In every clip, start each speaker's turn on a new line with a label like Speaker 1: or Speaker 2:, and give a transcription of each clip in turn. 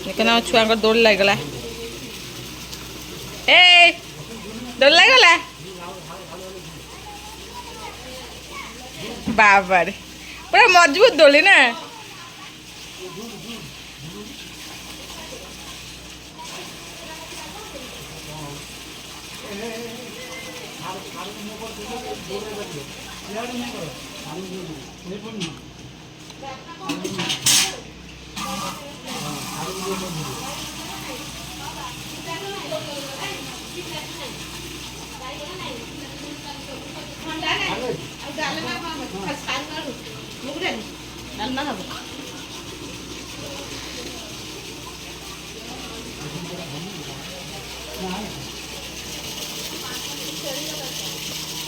Speaker 1: देखना छुआ दौड़ लगला ए दौड़ लगला बाबर पूरा मजबूत दौड़ी ना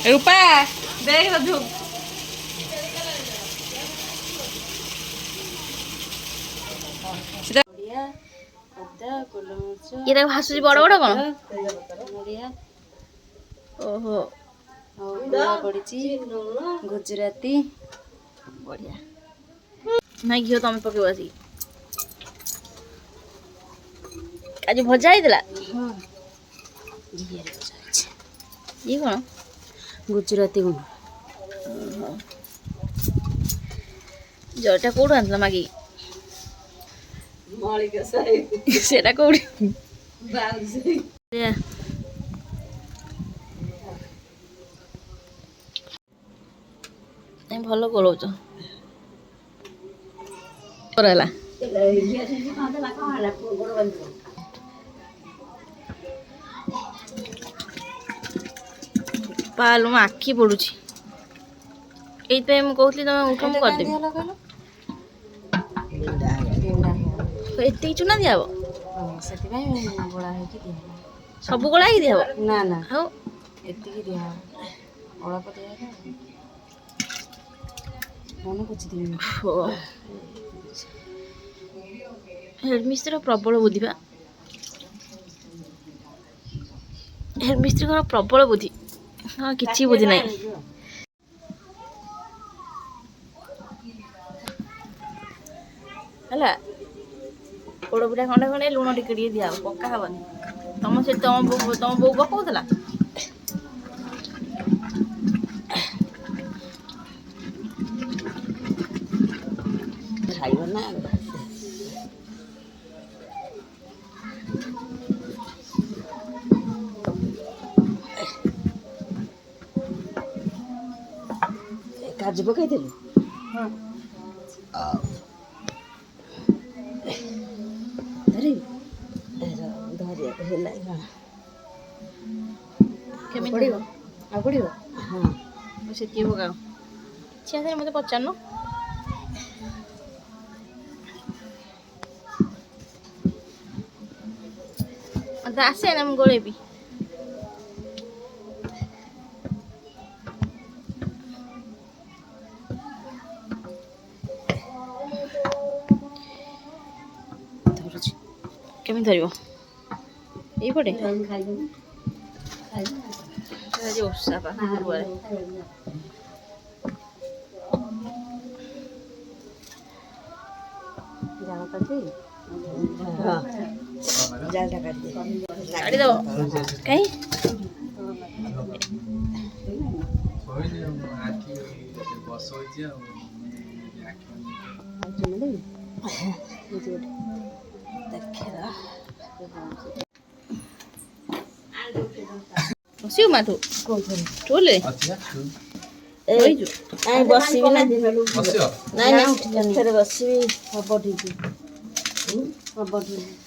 Speaker 1: रूपा देख रजू ये भासुची बड़ बड़ कौन ओहो पड़ी गुजराती बढ़िया ना घी तुम पकेब आस आज भजा होता ये कौन गुजराती गुण जटा कौट आनला मागी सेटा कौटी भल गोलौच पालू मो आखि पड़ुची ये कहती तुम उठ मु करदेवी एत चुना दिहब सब गोला दिहब ना ना हेडमिस्त्री प्रबल बुद्धि बा हेडमिस्त्री प्रबल बुद्धि हाँ किसी बुद्धि ना है पोड़ पिठा खंडे खंडे लुण टिके दिया पक्का हेनी तुम से तुम बो पकाउला खाइब ना काजू पकई हाँ पड़ो हाँ से पकाओ छे मत पचार आसे ना मुझे गोलेबी केमी धर ये पटे ओषा पा काटी दब कहीं बसिव मा तू टोले बसबी ना ना बसबी हम ठीक हम ठीक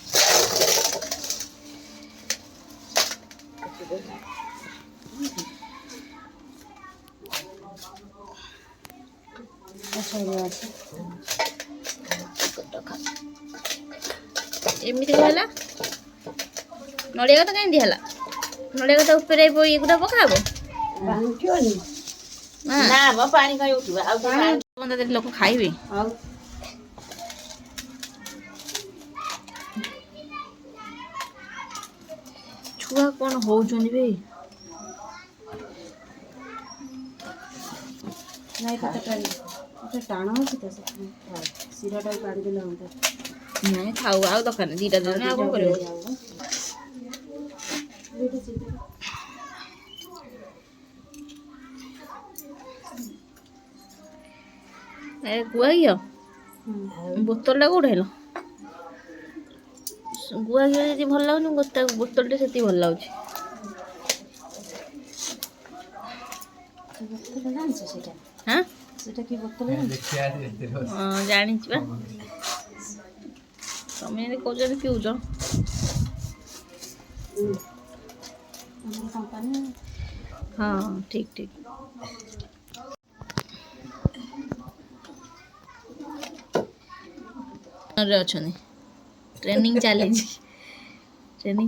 Speaker 1: एमती कहला नड़िया कथा कहीं दिहला नड़िया कथा ऊपर ये गुड़ा पकाब ना पानी कहीं उठा लोक खाइबे छुआ कौन होउछन बे नहीं पता टाण हो सिराटा काढ़ी देला ନାଇଁ ଥାଉ ଆଉ ଦରକାର ନାହିଁ ଦୁଇଟା ଦେଲେ ଆଉ କ'ଣ କରିବ ଏ ଗୁଆ ଘିଅ ବୋତଲଟା କୋଉଠି ହେଲ ଗୁଆ ଘିଅ ଯଦି ଭଲ ଲାଗୁନି ବୋତଲଟା ସେତିକି ଭଲ ଲାଗୁଛି ହାଁ ହଁ ଜାଣିଛି ବା ତମେ ଯଦି କହୁଛ ପିଉଛ ହଁ ଠିକ୍ ଠିକ୍ ଅଛନ୍ତି ଟ୍ରେନିଂ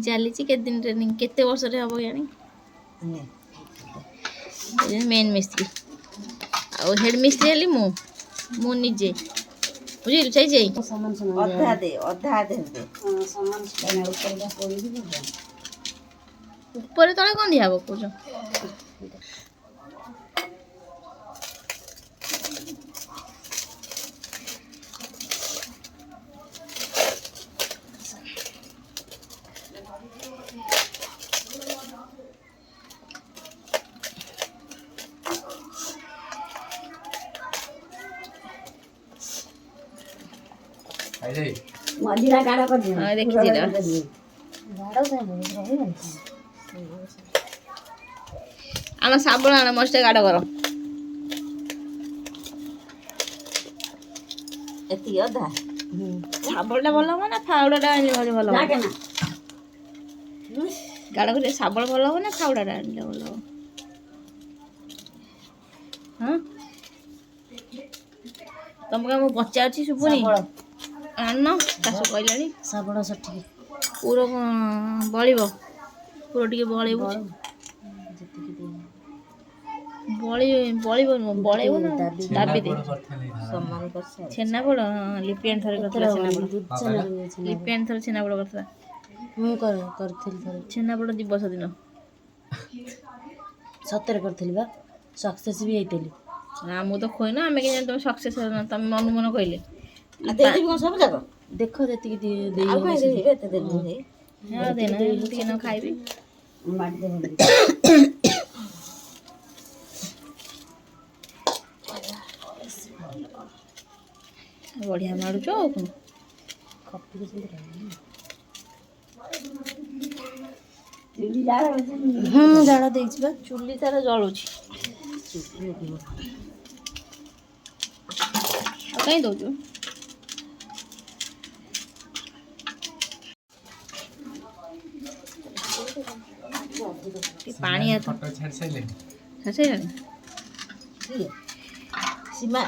Speaker 1: ଚାଲିଛି କେତେ ଦିନ ଟ୍ରେନିଂ କେତେ ବର୍ଷରେ ହବ ଜାଣି ମେନ୍ ମିସ୍ତ୍ରୀ ଆଉ ହେଡ୍ ମିସ୍ତ୍ରୀ ହେଲି ମୁଁ ନିଜେ ବୁଝିଲୁ ସେଇ ଉପରେ ତଳେ କ'ଣ ଦିଆହବ କହୁଛ ଦେଖିଛି ଆମ ଶାବଳ ଆଣ ମସ୍ତେ ଗାଡ଼ କର ଏତିକି ଅଧା ଶାବଳଟା ଭଲ ହବ ନା ଫାଉଡ଼ାଟା ଆଣିଲେ ଭଲ ହବ ଗାଡ଼ କରିଲେ ଶାବଳ ଭଲ ହବ ନା ଫାଉଡ଼ାଟା ଆଣିଲେ ଭଲ ହବ ହଁ ତମକୁ ମୁଁ ପଚାରୁଛି ଶୁଭୁନି ଆଣୁନ ଶାଶୁ କହିଲାଣି ଶାବଳ ସଠିକ୍ ପୁର ବଳିବ ପୁର ଟିକେ ବଳେଇବୁ ବଳିବ ନୁହଁ ବଳେଇବ ନା ଦାବି ଦେ ଛେନାପୋଡ଼ ଲିପିଆଣି ଥରେ କରିଥିଲା ଲିପିଆଣି ଥରେ ଛେନାପୋଡ଼ କରିଥିଲା ମୁଁ କରିଥିଲି ଥରେ ଛେନାପୋଡ଼ ଦିବସ ଦିନ ସତରେ କରିଥିଲି ବା ସକ୍ସେସ୍ ବି ହେଇଥିଲି ମୁଁ ତ ଖୋଇନ ଆମେ କେମିତି ଜାଣି ତମେ ସକ୍ସେସ୍ ତମେ ମନ କହିଲେ ସବୁ ଯାକ ଦେଖ ଯେତିକି ଟିକେ ନ ଖାଇବି ବଢ଼ିଆ ମାଡ଼ୁଛ ଆଉ କ'ଣ ଜାଳ ଦେଇଛି ବା ଚୁଲି ତାର ଜଳୁଛି କାହିଁ ଦଉଛୁ ପାଣି ଛାଡ଼ିସାରିଲାଣି ସୀମା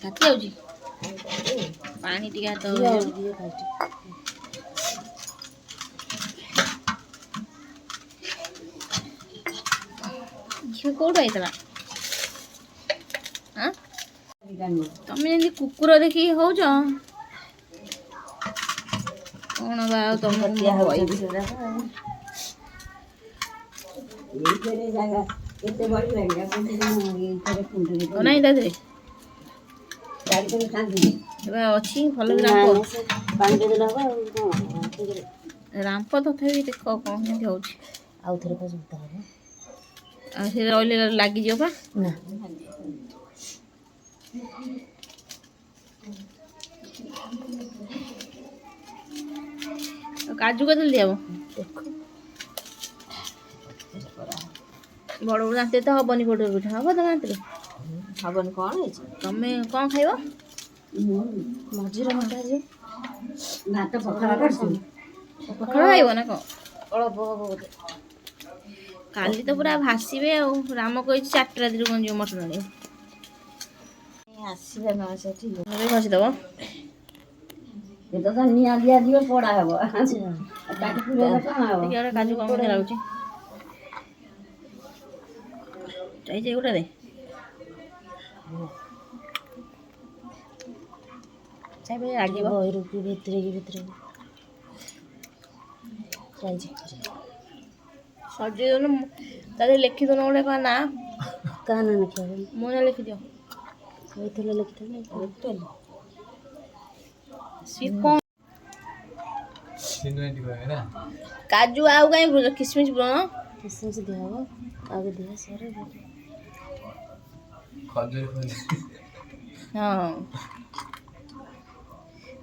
Speaker 1: ତାତି ଯାଉଛି ପାଣି ଟିକେ ହାତ ଝିଅ କୋଉଠୁ ହେଇଥିଲା ତମେ ଯେମିତି କୁକୁର ଦେଖିକି ହଉଛ କ'ଣ ବା ଆଉ ତମକୁ ନାଇଁ ତା ଦେହରେ ଏବେ ଅଛି ଭଲ ରାମ୍ପ ତଥାପି ଦେଖ କ'ଣ କେମିତି ହଉଛି ଆଉ ଥରେ ଆଉ ସେ ରହିଲେ ଲାଗିଯିବ ବା ନା କାଜୁ କେତେବେଳେ ଦିଆବ ବଡ଼ ବଡ଼ ଦାନ୍ତରେ ତ ହବନି ପୋଟଳ ପିଠା ହବ ତ ଦାନ୍ତରେ ହବନି କ'ଣ ହେଇଛି ତମେ କ'ଣ ଖାଇବ ମଝିରେ ମଟା ହେଇଯିବ ଭାତ ପଖାଳ ଖାଇବ ନା କ'ଣ ଅଳ୍ପ ହବ ବୋଧେ କାଲି ତ ପୁରା ଭାସିବେ ଆଉ ରାମ କହିଛି 4ଟା ରାତିରୁ କ'ଣ ଯିବ ମଟନ ଆଣିବ ଆସିବେ ନା ସେଠି ଘଷିଦେବ ତ ନିଆଁ ଦିଆଯିବ ପୋଡ଼ା ହବ କାଜୁ କ'ଣ ଲାଗୁଛି ଚାଇଛି ଗୋଟେ ଦେ ଲାଗିବ ଭିତରେ ଚାଇଛି ସଜେଇ ଦଉନ ତା ଦେହରେ ଲେଖି ଦଉନ ଗୋଟେ କ'ଣ ନା
Speaker 2: କାହା ନା ଲେଖିବା
Speaker 1: ମୋ ନା ଲେଖିଦିଅ।
Speaker 2: କହିଥିଲେ ଲେଖିଥିଲେ
Speaker 1: ସିଏ କ'ଣ କାଜୁ ଆଉ କାହିଁ ପୁରୁଛ କିସମିସ୍ ପୁରୁଣ
Speaker 2: କିସମିସ୍ ଦିଆହବ ଆଗେ ଦିଆ ସରେ
Speaker 1: ହଁ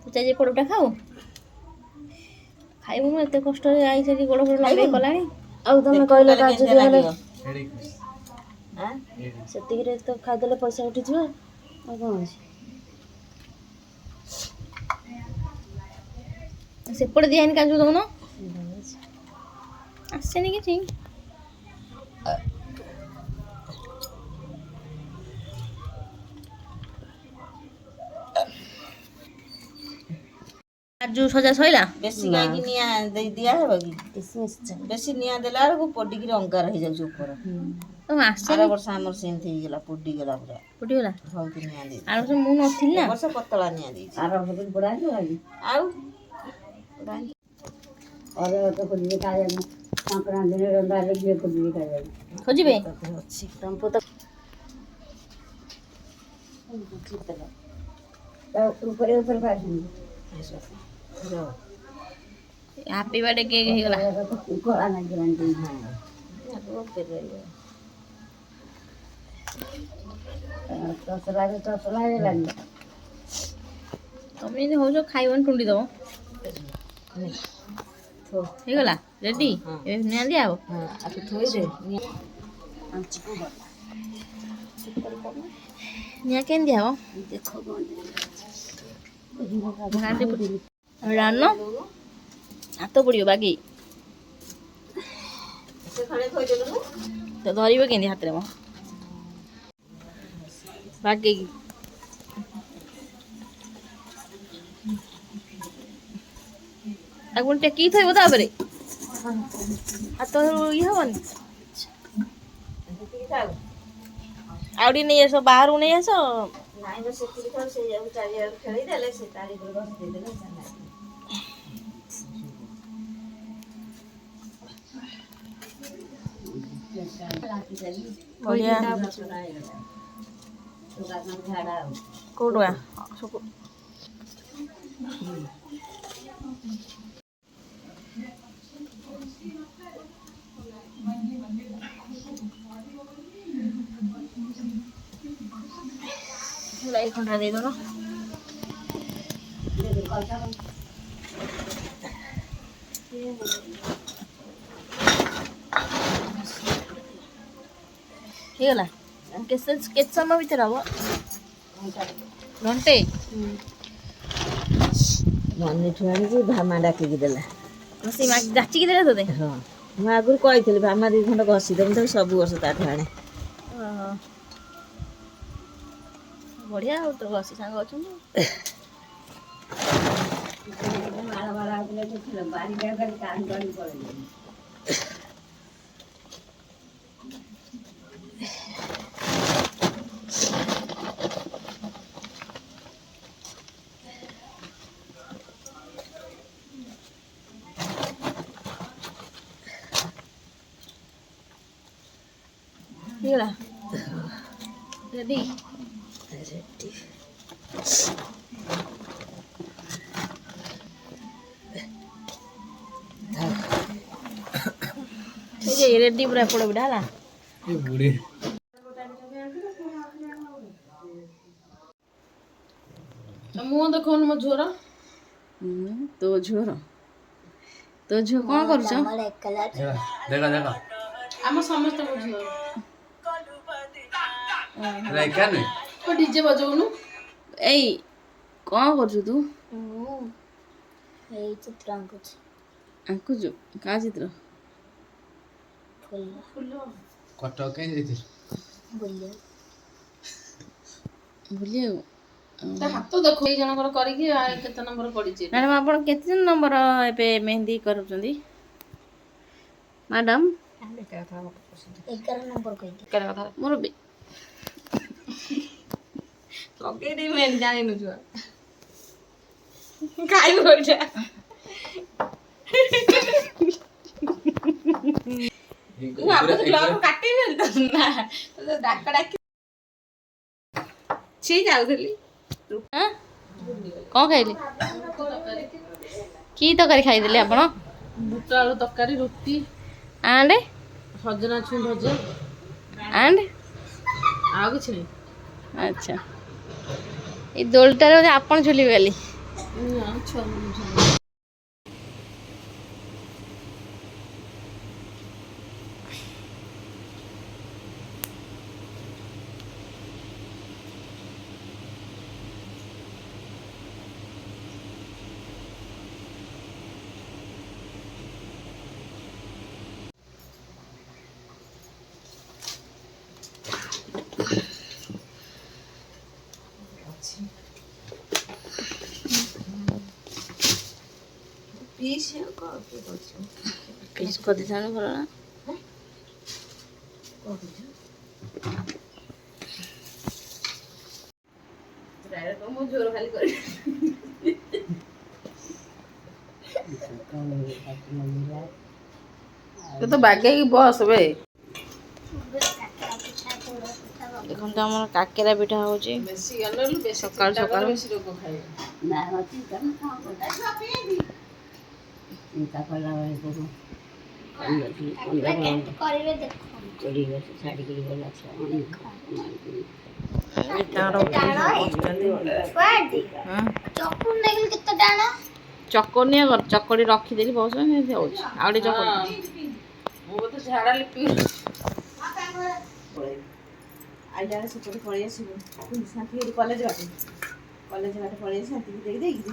Speaker 1: ତୁ ଚାଲି ପୋଡ଼ଟା ଖାଉ ଖାଇବୁ ମୁଁ ଏତେ କଷ୍ଟରେ ଆଇ ସେଠି ଗୋଡ଼ ଫୋଡ଼ ଲମ୍ବେଇ କଲାଣି।
Speaker 2: ଆଉ ତମେ କହିଲ କାଜୁ ଦିଆହେଲେ ସେତିକିରେ ତ ଖାଇଦେଲେ ପଇସା ଉଠିଯିବ ଆଉ କ'ଣ ଅଛି।
Speaker 1: ସେପଟେ ଦିଆହେଇନି କାଜୁ ଦଉନ ଆସେନି କିଛି। କାଜୁ ସଜା ସଇଲା
Speaker 2: ବେଶୀ କାହିଁକି ନିଆଁ ଦିଆହେବ କି ବେଶୀ ନିଆଁ ଦେଲା ବେଳକୁ ପୋଡ଼ିକିରି ଅଙ୍ଗାର ହେଇଯାଉଛି ଉପର। ଆର ବର୍ଷ ଆମର ସେମିତି ହେଇଗଲା ପୋଡ଼ିଗଲା ପୁରା
Speaker 1: ଫୁଟିଗଲା
Speaker 2: ବହୁତ ନିଆଁ ଦେଇଛି।
Speaker 1: ଆର ବର୍ଷ ମୁଁ ନଥିଲି ନା
Speaker 2: ବର୍ଷ ପତଳା ନିଆଁ ଦେଇଛି ଆର ବର୍ଷ ପୋଡ଼ା ଆଉ ସଂକ୍ରାନ୍ତିରେ ରନ୍ଧାରେ ଯିଏ ଖୋଜିବେ ଖାଇବାକୁ
Speaker 1: ଖୋଜିବେ
Speaker 2: ଅଛି ଟମ୍ପୁ ତ ଉପରେ ଉପରେ
Speaker 1: ହାପି ବାର୍ଥଡେ କେକ୍ ହେଇଗଲା।
Speaker 2: କଳା ନାଗିଲାଣି ଟସଲା ହେଇଗଲାଣି।
Speaker 1: ତମେ ଯଦି ହଉଛ ଖାଇବନି ଟୁଣ୍ଡି ଦବ ହେଇଗଲା ରେଡି ଏବେ ନିଆଁ ଦିଆହବ। ନିଆଁ କେମିତି ଦିଆହବ ରାନ ହାତ ପଡ଼ିବ ବାଗେଇ ତ ଧରିବ କେମିତି ହାତରେ ମ ବାଗେଇକି ଆଉ ପୁଣି ଟେକିକି ଥୋଇବ ତାପରେ ହାତ ଇଏ ହବନି। ଆଉ ଟିକେ ନେଇ ଆସ ବାହାରକୁ ନେଇ ଆସ।
Speaker 2: ନାଇଁ ବା ସେତିକି ଥାଉ ସେ ଚାରିଆଡ଼ୁ ଖେଳିଦେଲେ ସେ ତାରି ଉପରେ ବସି ଦେଇଦେଲେ
Speaker 1: ବଢ଼ିଆ କୋଉଠୁ ଲାଇ ଖଣ୍ଡା ଦେଇଦବ ହେଇଗଲା। କେତେ ସମୟ ଭିତରେ ହବ ଘଣ୍ଟେ
Speaker 2: ମନିଠୁ ଆଣିକି ଭାମା ଡାକିକି ଦେଲା
Speaker 1: ସେ ଯାଚିକି ଦେଲା ତୋତେ।
Speaker 2: ହଁ ମୁଁ ଆଗରୁ କହିଥିଲି ଭାମା 2 ଖଣ୍ଡ ଘଷି ଦେବି ତାକୁ ସବୁ ବର୍ଷ ତାଠୁ ଆଣେ।
Speaker 1: ବଢ଼ିଆ ଆଉ ତୋ ଘଷି ସାଙ୍ଗ ଅଛନ୍ତି। ହେଇଗଲା ରେଡି ରେଡି ପୁରା ପୋଡ଼ ପିଠା ହେଲା। ମୁଁ ଦେଖଉନି ମୋ ଝିଅର
Speaker 2: ତୋ ଝିଅ କ'ଣ କରୁଛ?
Speaker 1: ଆମ ସମସ୍ତଙ୍କ ଝିଅ ଡିଜେ ବଜଉନୁ।
Speaker 2: ଏଇ କ'ଣ କରୁଛୁ ତୁ?
Speaker 1: ଏଇ ଚିତ୍ର ଆଙ୍କୁଛି।
Speaker 2: ଆଙ୍କୁଛୁ କାହା ଚିତ୍ର?
Speaker 1: ଫୁଲ
Speaker 3: କଟକ କାହିଁ ଯାଇଥିଲୁ?
Speaker 2: ବୁଲିବାକୁ
Speaker 1: ତା ହାତ ଦେଖ ଏଇ ଜଣଙ୍କର କରିକି କେତେ ନମ୍ବର ପଡ଼ିଛି।
Speaker 2: ମ୍ୟାଡ଼ାମ୍ ଆପଣ କେତେ ନମ୍ବର ଏବେ ମେହେନ୍ଦି କରୁଛନ୍ତି ମ୍ୟାଡ଼ାମ୍?
Speaker 1: 11 ନମ୍ବର କହିଲି।
Speaker 2: ମୋର
Speaker 1: ଲଗେଇ ଦେଇ ମେହେନ୍ଦି ଜାଣିନୁ ଛୁଆ ଖାଇବୁ ଏଇଟା କ'ଣ ଖାଇଲେ କି ତରକାରୀ ଖାଇଦେଲେ ଆପଣ?
Speaker 2: ବୁଟ ଆଳୁ ତରକାରୀ ରୁଟି
Speaker 1: ଆଣ୍ଡ
Speaker 2: ସଜନା ଛୁଇଁ ଭଜା
Speaker 1: ଆଣ୍ଡ
Speaker 2: ଆଉ କିଛି ନାହିଁ।
Speaker 1: ଆଚ୍ଛା ଏଇ ଦୋଳିଟାରେ ବୋଧେ ଆପଣ ଝୁଲିବେ କାଲି। ପିସ୍ କରିଦେଇଥାନ୍ତୁ ଭଲ ନା।
Speaker 2: ଜୋର ଖାଲି କରି ତ ବାଗେଇକି ବସ ବେ।
Speaker 1: ଦେଖନ୍ତୁ ଆମର କାକେରା ପିଠା ହଉଛି ସକାଳୁ ସକାଳୁ। ଚକଡି ଚକଡି ରଖିଦେଲି ବହୁତ ସମୟ ହଉଛି ଆଉ ଟିକେ ଚକଡି।
Speaker 2: ମୁଁ ତ ଝାଡା ଲିପି ଆଇଲା ସେପଟେ ପଳେଇ ଆସିବୁ ଶାନ୍ତି କଲେଜ ବାଟେ ପଳେଇ ଆସି ଶାନ୍ତି ଦେଇକି ଦେଇକି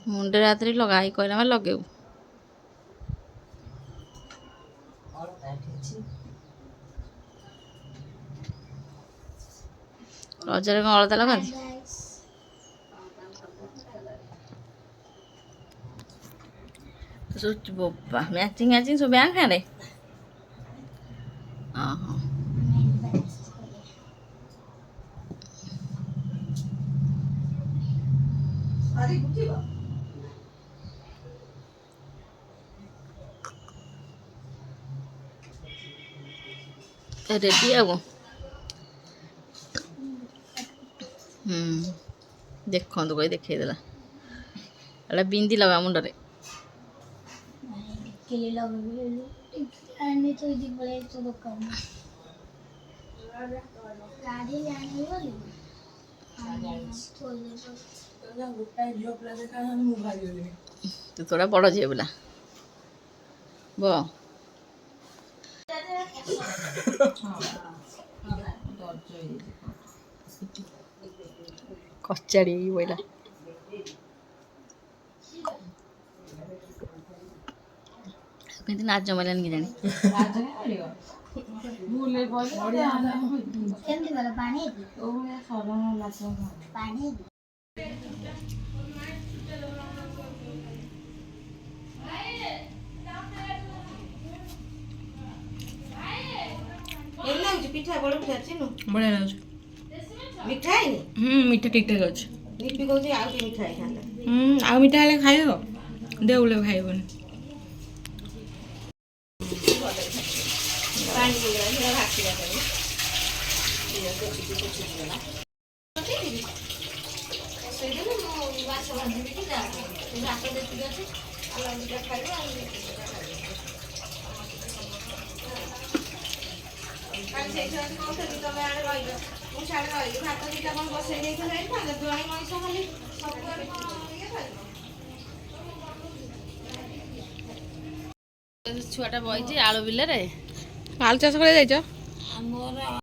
Speaker 1: ମୁଣ୍ଡରେ ହାତରେ ଲଗା ହେଇ କହିଲା ମାନେ ଲଗେଇବୁ। ରଜରେ କ'ଣ ଅଳତା ଲଗାନ୍ତି? ସବୁ ମ୍ୟାଚିଂ ସବୁ ବ୍ୟାଙ୍କ ଫ୍ୟାଣ୍ଡେ। ଓହୋ ରେଡି ଆଉ ଦେଖନ୍ତୁ କହି ଦେଖେଇଦେଲା ଏଟା ବିନ୍ଦି ଲଗା ମୁଣ୍ଡରେ। ତୁ ତୋଡ଼ା ବଡ଼ ଝିଅ ପିଲା ବ କଚାଡ଼ି ବୋଇଲା କେମିତି ନାଜ ମାରିଲାନି କି ଜାଣି।
Speaker 2: ପିଠା ବଡ଼ ପିଠା ଚିନୁ
Speaker 1: ବଢ଼ିଆ ଲାଗୁଛି।
Speaker 2: ମିଠା ହେଇନି?
Speaker 1: ମିଠା ଠିକ୍ ଠାକ୍ ଅଛି।
Speaker 2: ଲିପି କହୁଛି ଆଉ ଟିକେ ମିଠା ହେଇଥାନ୍ତା।
Speaker 1: ଆଉ ମିଠା ହେଲେ ଖାଇବ ଦେଉଳେ ଖାଇବନି।
Speaker 2: ତମେ ଆଡେ ରହିଲ ମୁଁ ସିଆଡେ ରହିଲି ଭାତ ଦିଟା କ'ଣ ବସେଇ ଦେଇଥିଲେ ହେଇଥାନ୍ତା ଦୁଆଣି ମଣିଷ ଖାଲି
Speaker 1: ଛୁଆଟା ବଇଛି ଆଳୁ ବିଲରେ। ଆଳୁ ଚାଷ କରି ଯାଇଛ?